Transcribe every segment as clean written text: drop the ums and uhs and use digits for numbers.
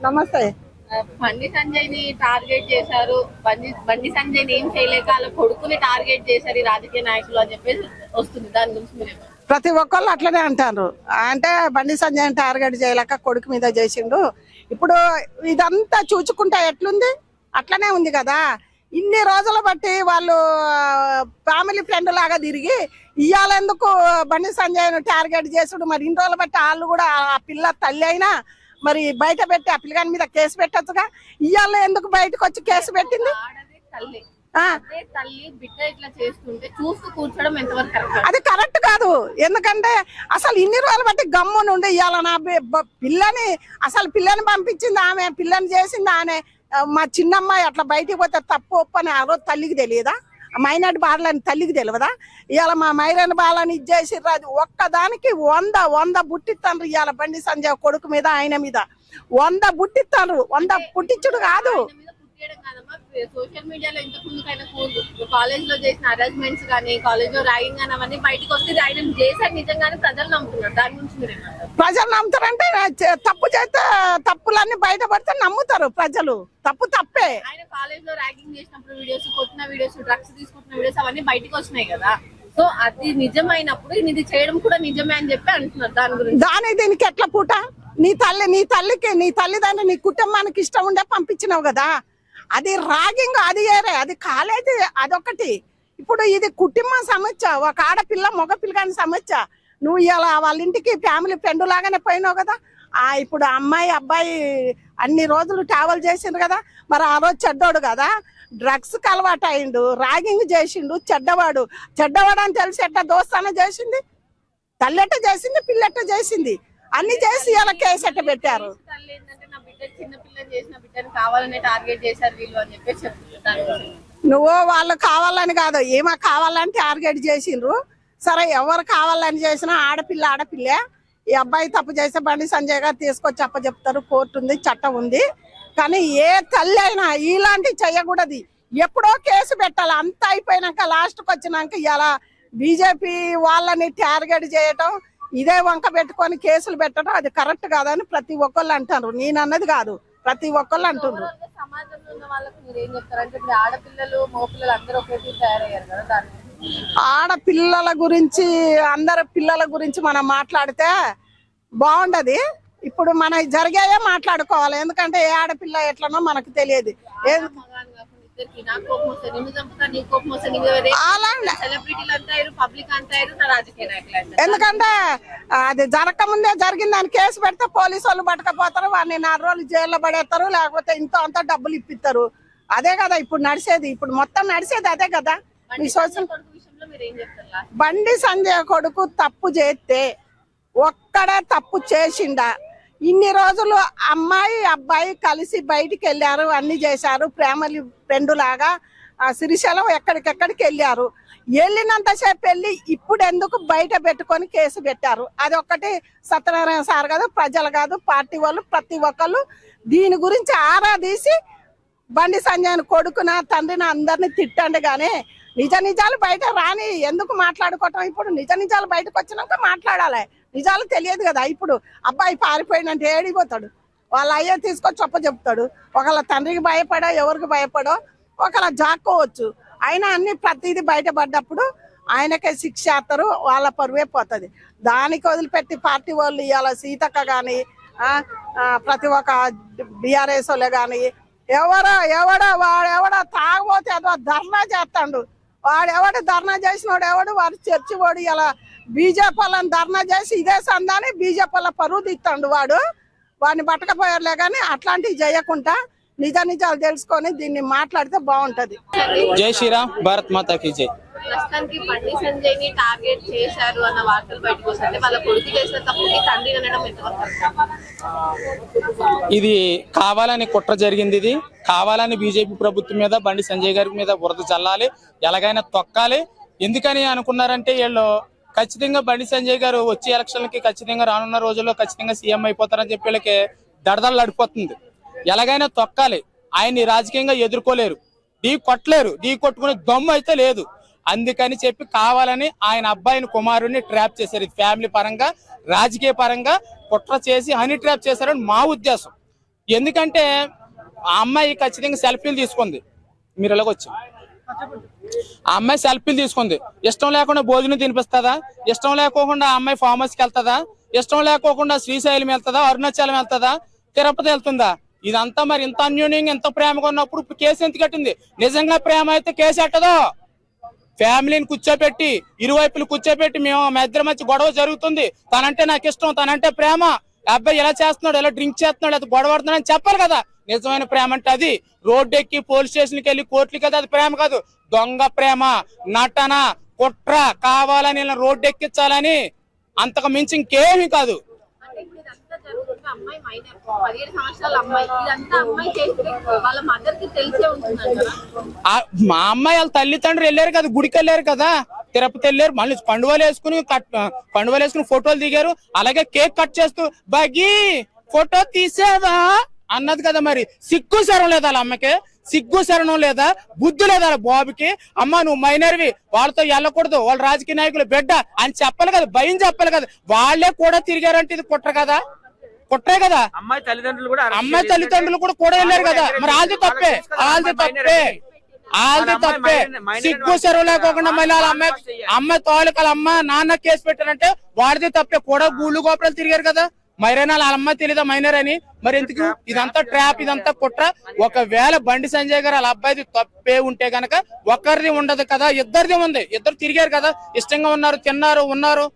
నమస్తే. బండి సంజయ్ ని టార్గెట్ చేశారు. బండి సంజయ్ ని ఏం చేయలేక వాళ్ళ కొడుకుని టార్గెట్ చేశారు ఈ రాజకీయ నాయకులు అని చెప్పేసి వస్తుంది. దాని గురించి మీరు ప్రతి ఒక్కళ్ళు అట్లనే అంటారు. అంటే బండి సంజయ్ టార్గెట్ చేయలేక కొడుకు మీద చేసిండు. ఇప్పుడు ఇదంతా చూచుకుంటా ఎట్లుంది అట్లనే ఉంది కదా. ఇన్ని రోజులు బట్టి వాళ్ళు ఫ్యామిలీ ఫ్రెండ్ లాగా తిరిగి ఇవాళ ఎందుకు బండి సంజయ్ టార్గెట్ చేసుడు? మరి ఇన్ని రోజులు బట్టి వాళ్ళు కూడా ఆ పిల్ల తల్లి అయినా మరి బయట పెట్టి ఆ పిల్లగాని మీద కేసు పెట్టచ్చుగా. ఇవాళ ఎందుకు బయటకు వచ్చి కేసు పెట్టింది? అది కరెక్ట్ కాదు. ఎందుకంటే అసలు ఇన్ని రోజులు బట్టి గమ్ము నుండి ఇవాళ నా పిల్లని పంపించింది ఆమె, పిల్లని చేసింది ఆమె. మా చిన్నమ్మాయి అట్లా బయటికి పోతే తప్పు ఒప్పని ఆ రోజు తల్లికి తెలియదా? మైనార్టీ బాలని తల్లికి తెలియదా? ఇవాళ మా మైనార్టీ బాలని ఇచ్చేసిర్రు. అది ఒక్కదానికి 100 బుట్టిస్తాను. ఇవాళ బండి సంజయ్ కొడుకు మీద ఆయన మీద 100 బుట్టిస్తాను. 100 పుట్టించుడు కాదు. సోషల్ మీడియాలో ఇంతకు ముందు కాలేజ్ లో చేసిన అరేంజ్మెంట్స్ కానీ కాలేజ్ లో ర్యాగింగ్ కానీ అవన్నీ బయటకు వస్తే ఆయన చేశారు నిజంగానే ప్రజలు నమ్ముతున్నారు. దాని గురించి ప్రజలు నమ్ముతారంటే తప్పు చేస్తే తప్పులన్నీ బయటపడితే నమ్ముతారు ప్రజలు. తప్పే. ఆయన కాలేజ్ లో ర్యాగింగ్ చేసినప్పుడు వీడియోస్, కొట్టిన వీడియోస్, డ్రగ్స్ తీసుకుంటున్న వీడియోస్ అవన్నీ బయటకు వచ్చినాయి కదా. సో అది నిజమైనప్పుడు ఇది చేయడం కూడా నిజమే అని చెప్పి అంటున్నారు. దాని గురించి దీనికి ఎట్లా పూట? నీ తల్లిదండ్రులు నీ కుటుంబానికి ఇష్టం ఉండే పంపించినావు కదా. అది ర్యాగింగ్, అది వేరే, అది కాలేజీ అదొకటి. ఇప్పుడు ఇది కుటుంబ సమస్య, ఒక ఆడపిల్ల మగ పిల్లగాని సమస్య. నువ్వు ఇలా వాళ్ళ ఇంటికి ఫ్యామిలీ ఫ్రెండ్ లాగానే పోయినావు కదా. ఇప్పుడు అమ్మాయి అబ్బాయి అన్ని రోజులు ట్రావెల్ చేసిండు కదా. మరి ఆ రోజు చెడ్డోడు కదా, డ్రగ్స్ కి అలవాటు అయిండు, ర్యాగింగ్ చేసిండు, చెడ్డవాడు అని తెలిసి ఎట్లా దోస్తాన చేసింది? తల్లెట్ట చేసింది, పిల్లెట్ట చేసింది, అన్ని చేసి ఇలా కేసు ఎట్ట పెట్టారు. నువ్వు వాళ్ళు కావాలని కాదు, ఏమో కావాలని టార్గెట్ చేసిండ్రు. సరే, ఎవరు కావాలని చేసినా ఆడపిల్లే. ఈ అబ్బాయి తప్పు చేస్తే బండి సంజయ్ గారు తీసుకొచ్చి అప్పచెప్తారు. కోర్టు ఉంది, చట్టం ఉంది. కానీ ఏ తల్లి అయినా ఇలాంటి చెయ్యకూడదు. ఎప్పుడో కేసు పెట్టాలి. అంతా అయిపోయినాక లాస్ట్కి వచ్చినాక ఇలా బీజేపీ వాళ్ళని టార్గెట్ చేయటం, ఇదే వంక పెట్టుకొని కేసులు పెట్టడం అది కరెక్ట్ కాదని ప్రతి ఒక్కళ్ళు అంటారు. నేను అన్నది కాదు, ప్రతి ఒక్కళ్ళు అంటున్నారు. సమాజంలో ఉన్న వాళ్ళకి మీరు ఏం చెప్తారంటే ఇప్పుడు ఆడపిల్లలు మగపిల్లలు అందరూ ఒకే తయారయ్యారు కదా. ఆడపిల్లల గురించి అందరు పిల్లల గురించి మనం మాట్లాడితే బాగుండదు. ఇప్పుడు మన జరిగాయే మాట్లాడుకోవాలి. ఎందుకంటే ఏ ఆడపిల్ల ఎట్లనో మనకు తెలియదు. ఎందుకంటే అది జరగకముందే జరిగిందని కేసు పెడితే పోలీసు వాళ్ళు పట్టకపోతారు, వాడిని 4 రోజులు జైల్లో పడేస్తారు, లేకపోతే ఇంతో అంతా డబ్బులు ఇప్పిస్తారు. అదే కదా ఇప్పుడు నడిచేది. ఇప్పుడు మొత్తం నడిచేది అదే కదా. బండి సంజయ్ కొడుకు తప్పు చేస్తే ఒక్కడే తప్పు చేసిండా? ఇన్ని రోజులు అమ్మాయి అబ్బాయి కలిసి బయటికి వెళ్ళారు, అన్ని చేశారు, ఫ్యామిలీ ఫ్రెండ్ లాగా శ్రీశైలం ఎక్కడికెక్కడికి వెళ్ళారు. వెళ్ళినంతసేపు వెళ్ళి ఇప్పుడు ఎందుకు బయట పెట్టుకొని కేసు పెట్టారు? అది ఒక్కటి సత్యనారాయణ సార్ కాదు, ప్రజలు కాదు, పార్టీ వాళ్ళు ప్రతి ఒక్కళ్ళు దీని గురించి ఆరా తీసి బండి సంజయ్ కొడుకున తండ్రిని అందరినీ తిట్టండి. కానీ నిజాలు బయట రాని ఎందుకు మాట్లాడుకోవటం? ఇప్పుడు నిజాలు బయటకు వచ్చినాక మాట్లాడాలి. నిజాలు తెలియదు కదా. ఇప్పుడు అబ్బాయి పారిపోయినంటే ఏడిపోతాడు, వాళ్ళ అయ్యే తీసుకొచ్చి చెప్తాడు. ఒకళ్ళ తండ్రికి భయపడో ఎవరికి భయపడో ఒకళ్ళ జాక్కోవచ్చు. అయినా అన్ని ప్రతిదీ బయటపడ్డప్పుడు ఆయనకే శిక్ష చేస్తారు, వాళ్ళ పరువే పోతుంది. దానికి వదిలిపెట్టి పార్టీ వాళ్ళు ఇవాళ సీతక్క కానీ ప్రతి ఒక్క బీఆర్ఎస్ వాళ్ళే కానీ వాడెవడో తాగబోతే ఏదో ధర్నా చేస్తాడు. వాడెవడు ధర్నా చేసినోడు ఎవడు? వాడు చర్చి వాడు ఇలా బీజేపీ వాళ్ళని ధర్నా చేసి ఇదే సందాన్ని బీజేపీ వాళ్ళ పరువు తీస్తాడు. వాడిని పట్టకపోయారులే. కానీ అట్లాంటివి చేయకుండా నిజాలు తెలుసుకొని దీన్ని మాట్లాడితే బాగుంటది. జై శ్రీరామ్, భారత్ మాతా కీ జై. ప్రస్తుతానికి బండి సంజయ్ ని టార్గెట్ చేశారు అన్న వార్తలు బయటకు వస్తుంటే వాళ్ళ కొడుకు చేసిన తప్పుకి తండ్రి అనడం ఇది కావాలని కుట్ర జరిగింది. ఇది కావాలని బీజేపీ ప్రభుత్వం మీద బండి సంజయ్ గారి మీద బురద చల్లాలి, ఎలాగైనా తొక్కాలి. ఎందుకని అనుకున్నారంటే వీళ్ళు ఖచ్చితంగా బండి సంజయ్ గారు వచ్చే ఎలక్షన్లకి ఖచ్చితంగా రానున్న రోజుల్లో ఖచ్చితంగా సీఎం అయిపోతారని చెప్పి వీళ్ళకి దడదలు నడిపోతుంది. ఎలాగైనా తొక్కాలి. ఆయన్ని రాజకీయంగా ఎదుర్కోలేరు, ఢీ కొట్టలేరు, ఢీ కొట్టుకునే దమ్ము అయితే లేదు. అందుకని చెప్పి కావాలని ఆయన అబ్బాయిని కుమారుడిని ట్రాప్ చేశారు. ఇది ఫ్యామిలీ పరంగా రాజకీయ పరంగా కుట్ర చేసి హనీ ట్రాప్ చేశారని మా ఉద్దేశం. ఎందుకంటే ఆ అమ్మాయి ఖచ్చితంగా సెల్ఫీలు తీసుకుంది. మీరు ఎలాగొచ్చు ఆ అమ్మాయి సెల్ఫీలు తీసుకుంది. ఇష్టం లేకుండా భోజనం తినిపిస్తుందా? ఇష్టం లేకోకుండా ఆ అమ్మాయి ఫామ్ హౌస్కి వెళ్తుందా? ఇష్టం లేకోకుండా శ్రీశైలం వెళ్తుందా? అరుణాచలం వెళ్తుందా? తిరుపతి వెళ్తుందా? ఇదంతా మరి ఇంత అన్యోన్యంగా ఇంత ప్రేమగా ఉన్నప్పుడు కేసు ఎందుకు కట్టింది? నిజంగా ప్రేమ అయితే కేసు ఎట్టదో. ఫ్యామిలీని కూర్చోపెట్టి ఇరువైపులు కూర్చోపెట్టి మేము మా ఇద్దరి మధ్య గొడవ జరుగుతుంది, తనంటే నాకు ఇష్టం, తనంటే ప్రేమ, అబ్బాయి ఎలా చేస్తున్నాడు, ఎలా డ్రింక్ చేస్తున్నాడు, అది గొడవ పడుతున్నాడు అని చెప్పాలి కదా. నిజమైన ప్రేమ అంటే అది. రోడ్డు ఎక్కి పోలీస్ స్టేషన్కి వెళ్ళి కోర్టులకి వెళ్తే అది ప్రేమ కాదు. దొంగ ప్రేమ, నటన, కుట్ర, కావాలని రోడ్డు ఎక్కించాలని, అంతకు మించి ఇంకేమీ కాదు. అంటే ఇప్పుడు ఇదంతా జరుగుతుంది, అమ్మాయి మైనర్ 17 సంవత్సరాల అమ్మాయి, ఇదంతా అమ్మాయి చేస్తే వాళ్ళ మదర్ కి తెలిసే ఉంటుంది కదా. మా అమ్మాయి వాళ్ళ తల్లిదండ్రులు వెళ్ళారు కదా, గుడికి వెళ్ళారు కదా, తిరుపతి వెళ్ళారు, మళ్ళీ పండుగలు వేసుకుని ఫోటోలు దిగారు. అలాగే కేక్ కట్ చేస్తూ బగి ఫోటో తీసావా అన్నది కదా. మరి సిగ్గు శరణం లేదా వాళ్ళ అమ్మకి? సిగ్గు శరణం లేదా? బుద్ధి లేదా బాబుకి? అమ్మ నువ్వు మైనర్వి, వాళ్ళతో వెళ్ళకూడదు, వాళ్ళ రాజకీయ నాయకులు బిడ్డ అని చెప్పాలి కదా, భయం చెప్పాలి కదా. వాళ్ళే కూడా తిరిగారంటే ఇది కుట్ర కదా, కుట్రే కదా. అమ్మాయి తల్లిదండ్రులు కూడా వెళ్ళారు కదా. మరి వాళ్ళది తప్పే, సిగ్గు శరం లేకోకుండా మళ్ళీ వాళ్ళ అమ్మాయి తోలికల అమ్మ నాన్న కేసు పెట్టారంటే వాడిది తప్పే. కూడా గూళ్ళు గోపురాలు తిరిగారు కదా. మైరైనా వాళ్ళ అమ్మాయి తెలీదా మైనర్ అని? మరి ఎందుకు ఇదంతా ట్రాప్, ఇదంతా కుట్ర? ఒకవేళ బండి సంజయ్ గారు వాళ్ళ అబ్బాయిది తప్పే ఉంటే గనక ఒక్కరిది ఉండదు కదా, ఇద్దరిది ఉంది. ఇద్దరు తిరిగారు కదా, ఇష్టంగా ఉన్నారు, తిన్నారు, ఉన్నారు.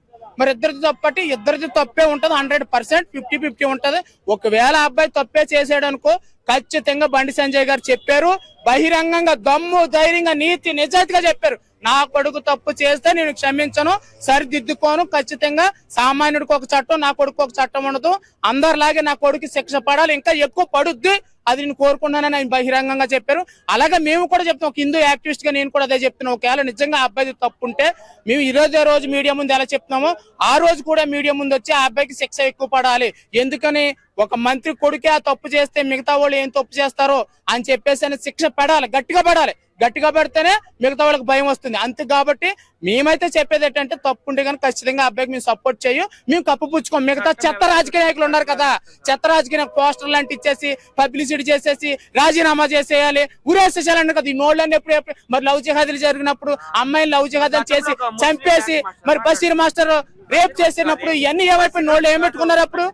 మరి ఇద్దరిది తప్పటి ఇద్దరిది తప్పే ఉంటది. 100% 50-50 ఉంటది. ఒకవేళ అబ్బాయి తప్పే చేసాడు అనుకో, ఖచ్చితంగా బండి సంజయ్ గారు చెప్పారు, బహిరంగంగా దమ్ము ధైర్యంగా నీతి నిజాయితీగా చెప్పారు, నా కొడుకు తప్పు చేస్తే నేను క్షమించను, సరిదిద్దుకోను. ఖచ్చితంగా సామాన్యుడికి ఒక చట్టం, నా కొడుకు ఒక చట్టం ఉండదు. అందరిలాగే నా కొడుకు శిక్ష పడాలి, ఇంకా ఎక్కువ పడుద్ది, అది నేను కోరుకున్నానని ఆయన బహిరంగంగా చెప్పారు. అలాగే మేము కూడా చెప్తాం, ఒక హిందూ యాక్టివిస్ట్ గా నేను కూడా అదే చెప్తున్నాం. ఒకవేళ నిజంగా ఆ అబ్బాయి తప్పు ఉంటే మేము ఈ రోజు మీడియా ముందు ఎలా చెప్తున్నామో ఆ రోజు కూడా మీడియా ముందు వచ్చి ఆ అబ్బాయికి శిక్ష ఎక్కువ పడాలి. ఎందుకని ఒక మంత్రి కొడుకే ఆ తప్పు చేస్తే మిగతా వాళ్ళు ఏం తప్పు చేస్తారో అని చెప్పేసి శిక్ష పడాలి, గట్టిగా పడాలి. గట్టిగా పెడితేనే మిగతా వాళ్ళకి భయం వస్తుంది. అంతే కాబట్టి మేమైతే చెప్పేది ఏంటంటే తప్పు ఉంటే కనుక ఖచ్చితంగా అబ్బాయికి మేము సపోర్ట్ చేయం, మేము కప్పుపుచ్చుకోం. మిగతా చెత్త రాజకీయ నాయకులు ఉన్నారు కదా, చెత్త రాజకీయ పోస్టర్ లాంటి ఇచ్చేసి పబ్లిసిటీ చేసేసి రాజీనామా చేసేయాలి, ఊరేసేయాలన్నారు కదా. ఈ నోళ్ళని ఎప్పుడు మరి లవ్ జిహాదీలు జరిగినప్పుడు అమ్మాయిని లవ్ జిహాదీలు చేసి చంపేసి మరి బషీర్ మాస్టర్ రేప్ చేసినప్పుడు ఇవన్నీ ఏమైపోయి నోళ్ళు ఏం పెట్టుకున్నారు అప్పుడు?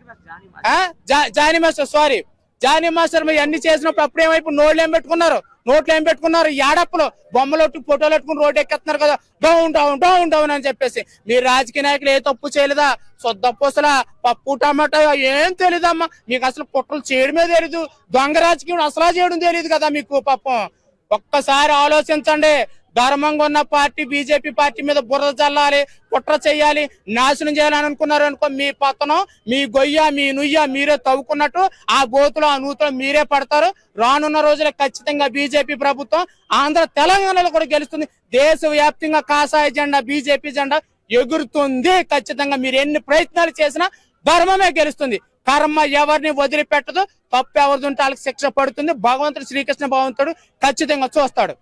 జానీ మాస్టర్ మరి అన్ని చేసినప్పుడు అప్పుడు ఏమైపోయి నోళ్ళు ఏం పెట్టుకున్నారు? నోట్లు ఏం పెట్టుకున్నారు? ఏడప్పులు బొమ్మలు ఫోటోలు పెట్టుకుని రోడ్డు ఎక్కేస్తున్నారు కదా, డౌన్ డౌన్ డౌన్ డౌన్ అని చెప్పేసి. మీరు రాజకీయ నాయకులు ఏ తప్పు చేయలేదా? సొద్దపూసలా పప్పు టమాటా ఏం తెలీదమ్మా మీకు, అసలు కుట్రలు చేయడమే తెలీదు, దొంగ రాజకీయం అసలు చేయడం తెలియదు కదా మీకు. పాపం ఒక్కసారి ఆలోచించండి. ధర్మంగా ఉన్న పార్టీ బీజేపీ పార్టీ మీద బురద చల్లాలి, కుట్ర చేయాలి, నాశనం చేయాలని అనుకున్నారు అనుకో, మీ పతనం, మీ గొయ్య, మీ నుయ్య మీరే తవ్వుకున్నట్టు ఆ గోతులో ఆ నూతులో మీరే పడతారు. రానున్న రోజుల్లో ఖచ్చితంగా బీజేపీ ప్రభుత్వం ఆంధ్ర తెలంగాణలో కూడా గెలుస్తుంది. దేశవ్యాప్తంగా కాషాయ జెండా బీజేపీ జెండా ఎగురుతుంది. ఖచ్చితంగా మీరు ఎన్ని ప్రయత్నాలు చేసినా ధర్మమే గెలుస్తుంది. కర్మ ఎవరిని వదిలిపెట్టదు. తప్పు ఎవరిది ఉంటే వాళ్ళకి శిక్ష పడుతుంది. భగవంతుడు శ్రీకృష్ణ భగవంతుడు ఖచ్చితంగా చూస్తాడు.